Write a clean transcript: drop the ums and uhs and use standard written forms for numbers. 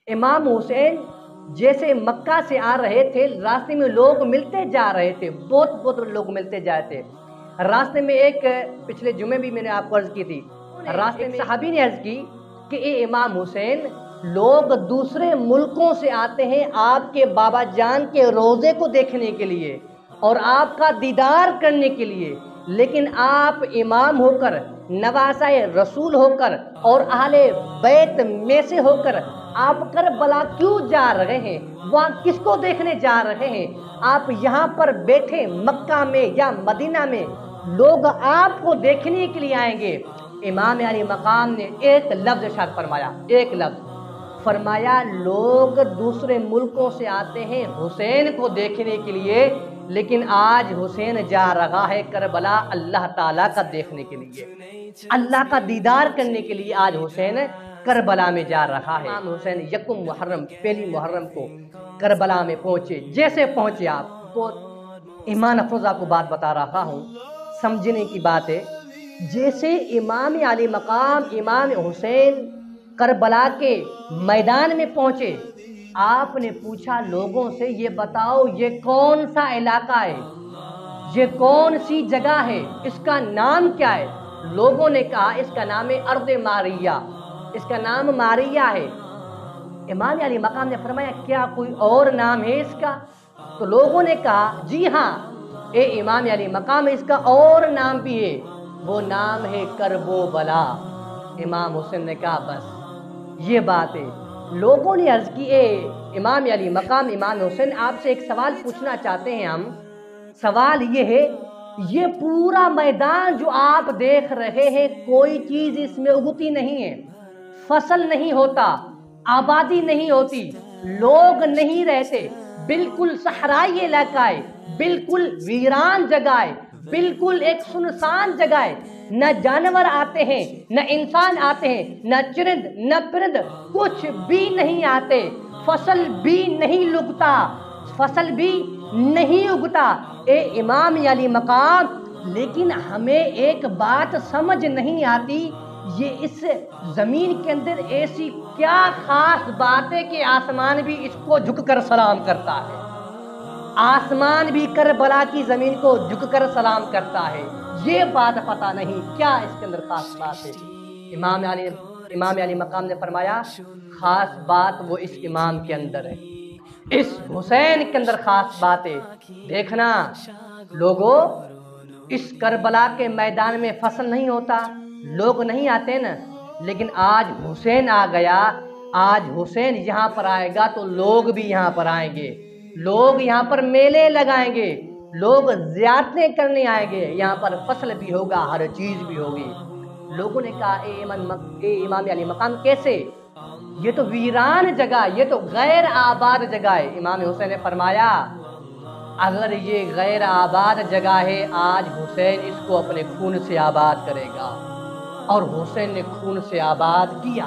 امام حسین جیسے مکہ سے آ رہے تھے، راستے میں لوگ ملتے جا رہے تھے، بہت لوگ ملتے جا رہے تھے۔ راستے میں ایک پچھلے جمعے بھی میں نے آپ کو عرض کی تھی، راستے میں صحابی نے عرض کی کہ اے امام حسین، لوگ دوسرے ملکوں سے آتے ہیں آپ کے بابا جان کے روضے کو دیکھنے کے لیے اور آپ کا دیدار کرنے کے لیے، لیکن آپ امام ہو کر، نواسہ رسول ہو کر اور اہل بیت میں سے ہو کر آپ کربلا کیوں جا رہے ہیں؟ وہاں کس کو دیکھنے جا رہے ہیں؟ آپ یہاں پر بیٹھے مکہ میں یا مدینہ میں، لوگ آپ کو دیکھنے کے لیے آئیں گے۔ امام علی مقام نے ایک لفظ ارشاد فرمایا، ایک لفظ فرمایا، لوگ دوسرے ملکوں سے آتے ہیں حسین کو دیکھنے کے لیے، لیکن آج حسین جا رہا ہے کربلا اللہ تعالیٰ کا دیکھنے کے لیے، اللہ کا دیدار کرنے کے لیے آج حسین کربلا میں جا رہا ہے۔ امام حسین یکم محرم، پہلی محرم کو کربلا میں پہنچے۔ جیسے پہنچے، آپ بہت ایمان افروز آپ کو بات بتا رہا ہوں، سمجھنے کی بات ہے۔ جیسے امام علی مقام امام حسین کربلا کے میدان میں پہنچے، آپ نے پوچھا لوگوں سے، یہ بتاؤ یہ کون سا علاقہ ہے، یہ کون سی جگہ ہے، اس کا نام کیا ہے؟ لوگوں نے کہا اس کا نام ہے ارض ماریہ، اس کا نام ماریہ ہے۔ امام علی مقام نے فرمایا کیا کوئی اور نام ہے اس کا؟ تو لوگوں نے کہا جی ہاں اے امام علی مقام، اس کا اور نام بھی ہے، وہ نام ہے کربوبلا۔ امام حسین نے کہا بس یہ بات ہے۔ لوگوں نے عرض کی اے امام علی مقام امام حسین، آپ سے ایک سوال پوچھنا چاہتے ہیں ہم۔ سوال یہ ہے، یہ پورا میدان جو آپ دیکھ رہے ہیں، کوئی چیز اس میں اگتی نہیں ہے، فصل نہیں ہوتا، آبادی نہیں ہوتی، لوگ نہیں رہتے، بالکل صحرائی علاقہ ہے، بالکل ویران جگہ ہے، بالکل ایک سنسان جگہ ہے، نہ جانور آتے ہیں، نہ انسان آتے ہیں، نہ چرند نہ پرند، کچھ بھی نہیں آتے، فصل بھی نہیں لگتا، فصل بھی نہیں اگتا۔ اے امام علی مقام، لیکن ہمیں ایک بات سمجھ نہیں آتی، یہ اس زمین کے اندر ایسی کیا خاص بات ہے کہ آسمان بھی اس کو جھک کر سلام کرتا ہے، آسمان بھی کربلا کی زمین کو جھک کر سلام کرتا ہے؟ یہ بات پتہ نہیں کیا اس کے اندر خاص بات ہے۔ امام علی مقام نے فرمایا خاص بات وہ اس امام کے اندر ہے، اس حسین کے اندر خاص بات ہے۔ دیکھنا لوگوں، اس کربلا کے میدان میں فصل نہیں ہوتا، لوگ نہیں آتے نا، لیکن آج حسین آ گیا، آج حسین یہاں پر آئے گا تو لوگ بھی یہاں پر آئیں گے، لوگ یہاں پر میلے لگائیں گے، لوگ زیارتیں کرنے آئیں گے، یہاں پر فصل بھی ہوگا، ہر چیز بھی ہوگی۔ لوگوں نے کہا اے امام علی مقام کیسے؟ یہ تو ویران جگہ، یہ تو غیر آباد جگہ ہے۔ امام حسین نے فرمایا اگر یہ غیر آباد جگہ ہے، آج حسین اس کو اپنے خون سے آباد کرے گا، اور حسین نے خون سے آباد کیا۔